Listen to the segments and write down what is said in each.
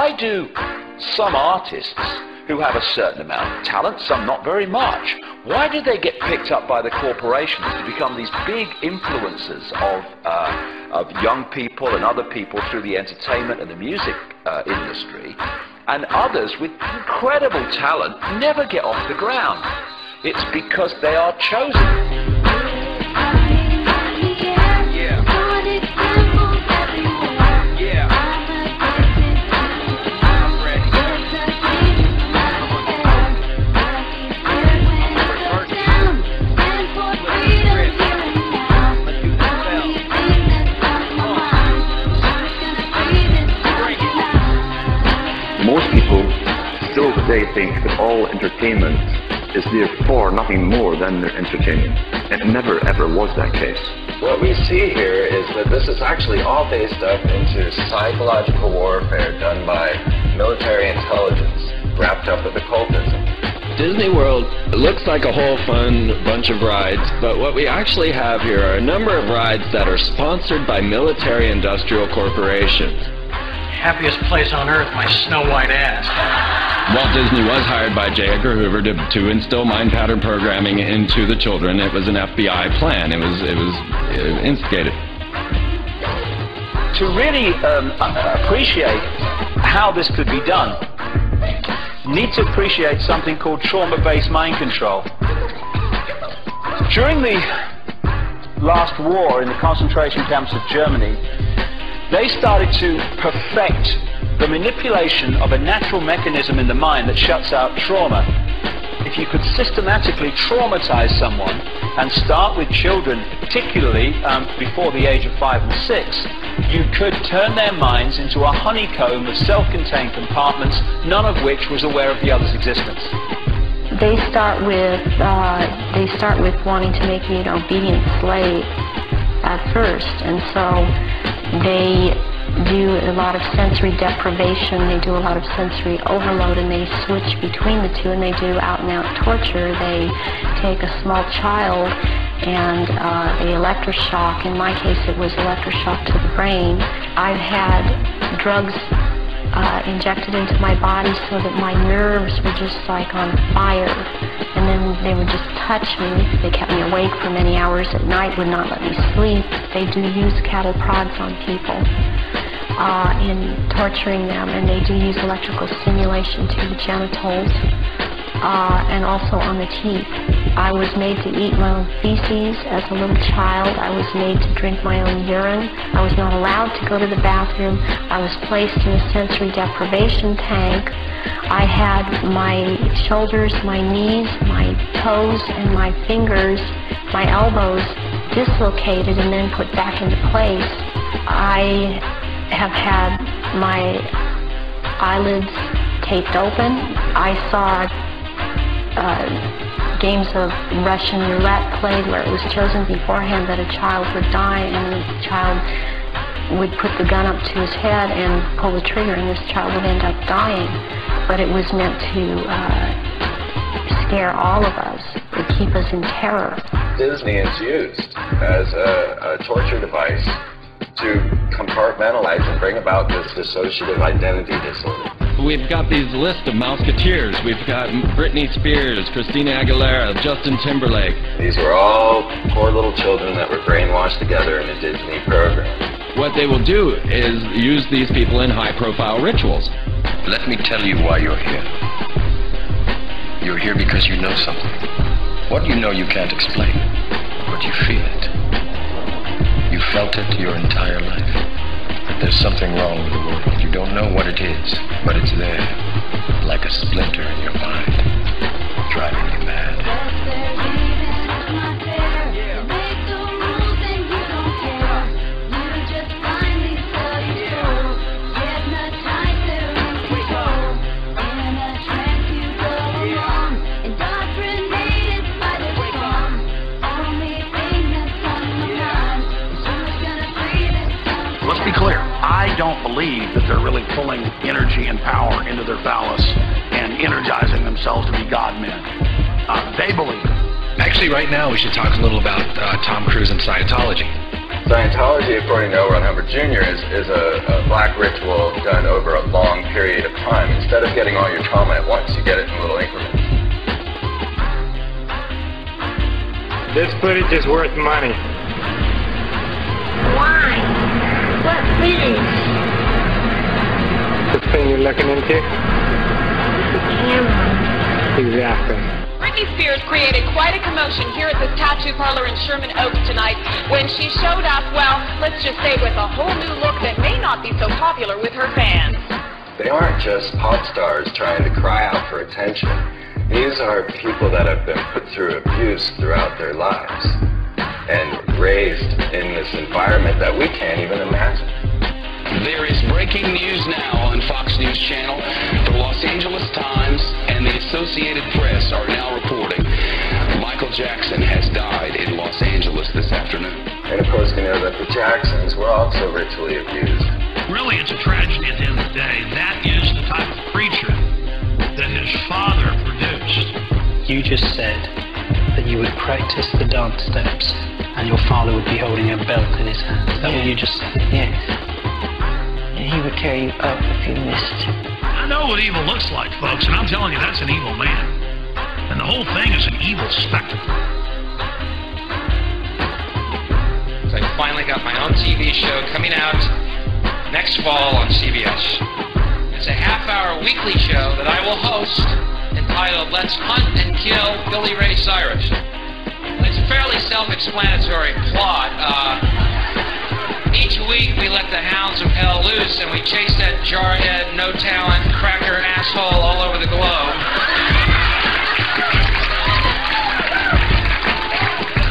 why do some artists who have a certain amount of talent, some not very much, why do they get picked up by the corporations to become these big influencers of young people and other people through the entertainment and the music industry, and others with incredible talent never get off the ground? It's because they are chosen. Most people still today think that all entertainment is therefore nothing more than their entertainment. It never ever was that case. What we see here is that this is actually all based up into psychological warfare done by military intelligence wrapped up with occultism. Disney World looks like a whole fun bunch of rides, but what we actually have here are a number of rides that are sponsored by military industrial corporations. Happiest place on earth, my snow white ass. Walt Disney was hired by J. Edgar Hoover to instill mind pattern programming into the children. It was an FBI plan. It was instigated. To really appreciate how this could be done, you need to appreciate something called trauma-based mind control. During the last war in the concentration camps of Germany, they started to perfect the manipulation of a natural mechanism in the mind that shuts out trauma. If you could systematically traumatize someone and start with children, particularly before the age of 5 and 6, you could turn their minds into a honeycomb of self-contained compartments, none of which was aware of the other's existence. They start with wanting to make you an obedient slave at first, and so they do a lot of sensory deprivation, they do a lot of sensory overload, and they switch between the two, and they do out-and-out torture. They take a small child and they electroshock. In my case, it was electroshock to the brain. I've had drugs injected into my body so that my nerves were just like on fire, and then they would just touch me. They kept me awake for many hours at night, would not let me sleep. They do use cattle prods on people in torturing them, and they do use electrical stimulation to the genitals and also on the teeth. I was made to eat my own feces as a little child. I was made to drink my own urine. I was not allowed to go to the bathroom. I was placed in a sensory deprivation tank. I had my shoulders, my knees, my toes, and my fingers, my elbows dislocated and then put back into place. I have had my eyelids taped open. I saw games of Russian roulette played where it was chosen beforehand that a child would die, and the child would put the gun up to his head and pull the trigger, and this child would end up dying. But it was meant to scare all of us, to keep us in terror. Disney is used as a torture device to compartmentalize and bring about this dissociative identity disorder. We've got these lists of Mouseketeers. We've got Britney Spears, Christina Aguilera, Justin Timberlake. These were all poor little children that were brainwashed together in a Disney program. What they will do is use these people in high-profile rituals. Let me tell you why you're here. You're here because you know something. What you know you can't explain, but you feel it. You felt it your entire life. There's something wrong with the world. You don't know what it is, but it's there, like a splinter in your mind, driving you mad. Let's be clear, I don't believe that they're really pulling energy and power into their phallus and energizing themselves to be God-men. They believe it. Actually, right now we should talk a little about Tom Cruise and Scientology. Scientology, according to L. Ron Hubbard Jr., is a black ritual done over a long period of time. Instead of getting all your trauma at once, you get it in little increments. This footage is worth money. Why? What footage? The thing you're looking into? The camera. Exactly. Britney Spears created quite a commotion here at this tattoo parlor in Sherman Oaks tonight when she showed up, well, let's just say with a whole new look that may not be so popular with her fans. They aren't just pop stars trying to cry out for attention. These are people that have been put through abuse throughout their lives and raised in this environment that we can't even imagine. There is breaking news now on Fox News Channel. The Los Angeles Times and the Associated Press are now reporting Michael Jackson has died in Los Angeles this afternoon. And of course, you know that the Jacksons were also ritually abused. Really, it's a tragedy at the end of the day. That is the type of preacher that his father produced. You just said that you would practice the dance steps and your father would be holding a belt in his hand. Is that what you just said? Yes. And he would carry you up if you missed. I know what evil looks like, folks, and I'm telling you, that's an evil man. And the whole thing is an evil spectacle. So I finally got my own TV show coming out next fall on CBS. It's a half-hour weekly show that I will host entitled Let's Hunt and Kill Billy Ray Cyrus. It's a fairly self-explanatory plot. Each week we let the hounds of hell loose and we chase that jarhead, no-talent, cracker asshole all over the globe.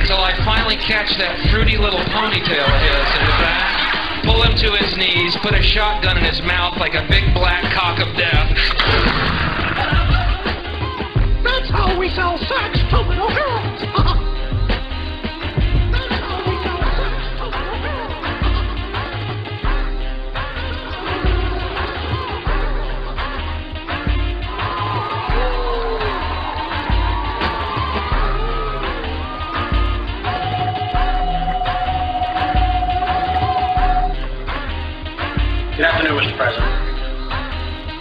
Until I finally catch that fruity little ponytail of his in the back, pull him to his knees, put a shotgun in his mouth like a big black cock of death. That's how we sell sex to little girls. Good afternoon, Mr. President.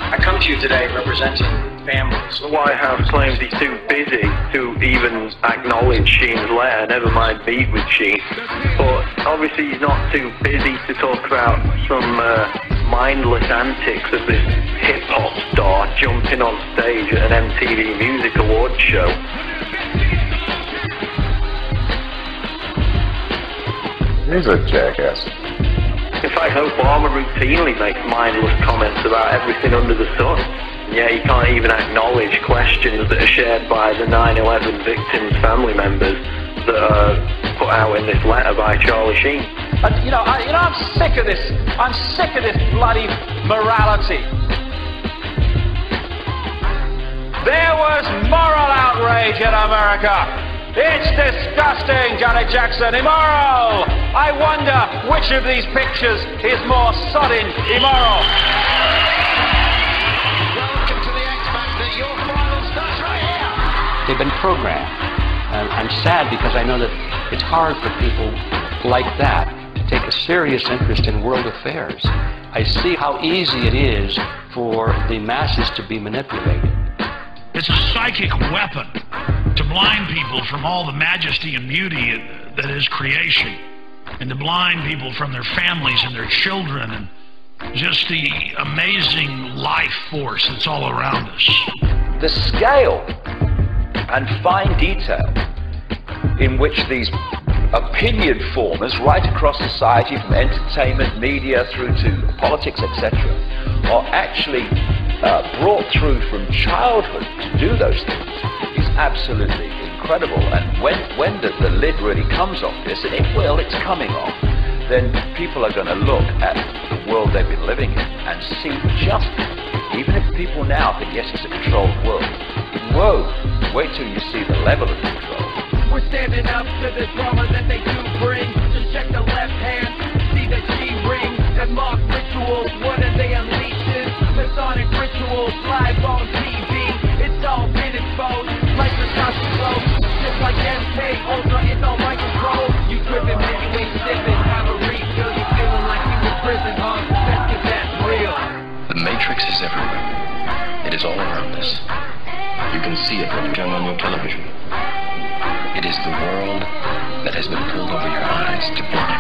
I come to you today representing families. The White House claims he's too busy to even acknowledge Sheen's letter, never mind meet with Sheen. But obviously he's not too busy to talk about some mindless antics of this hip-hop star jumping on stage at an MTV Music Awards show. He's a jackass. In fact, Obama routinely makes mindless comments about everything under the sun. Yeah, he can't even acknowledge questions that are shared by the 9/11 victims' family members that are put out in this letter by Charlie Sheen. I'm sick of this. I'm sick of this bloody morality. There was moral outrage in America. It's disgusting, Janet Jackson, immoral! I wonder which of these pictures is more sodden immoral. Welcome to the X Factor. Your final starts right here. They've been programmed. I'm sad because I know that it's hard for people like that to take a serious interest in world affairs. I see how easy it is for the masses to be manipulated. It's a psychic weapon to blind people from all the majesty and beauty that is creation, and to blind people from their families and their children and just the amazing life force that's all around us. The scale and fine detail in which these opinion formers right across society, from entertainment, media through to politics, etc., are actually brought through from childhood to do those things is absolutely incredible. And when the lid really comes off this, and it's coming off, then people are going to look at the world they've been living in and see just, even if people now think, yes, it's a controlled world, whoa, wait till you see the level of control. We're standing up to the drama that they do bring. Just check the left hand, see the G-ring. That mock rituals, what are they unleashing? Masonic rituals, live on TV. It's all been exposed, like the gospel flow. Just like MK Ultra, it's all my control. You tripping, man, you ain't sipping. everywhere. It is all around us. You can see it when you turn on your television. It is the world that has been pulled over your eyes to blind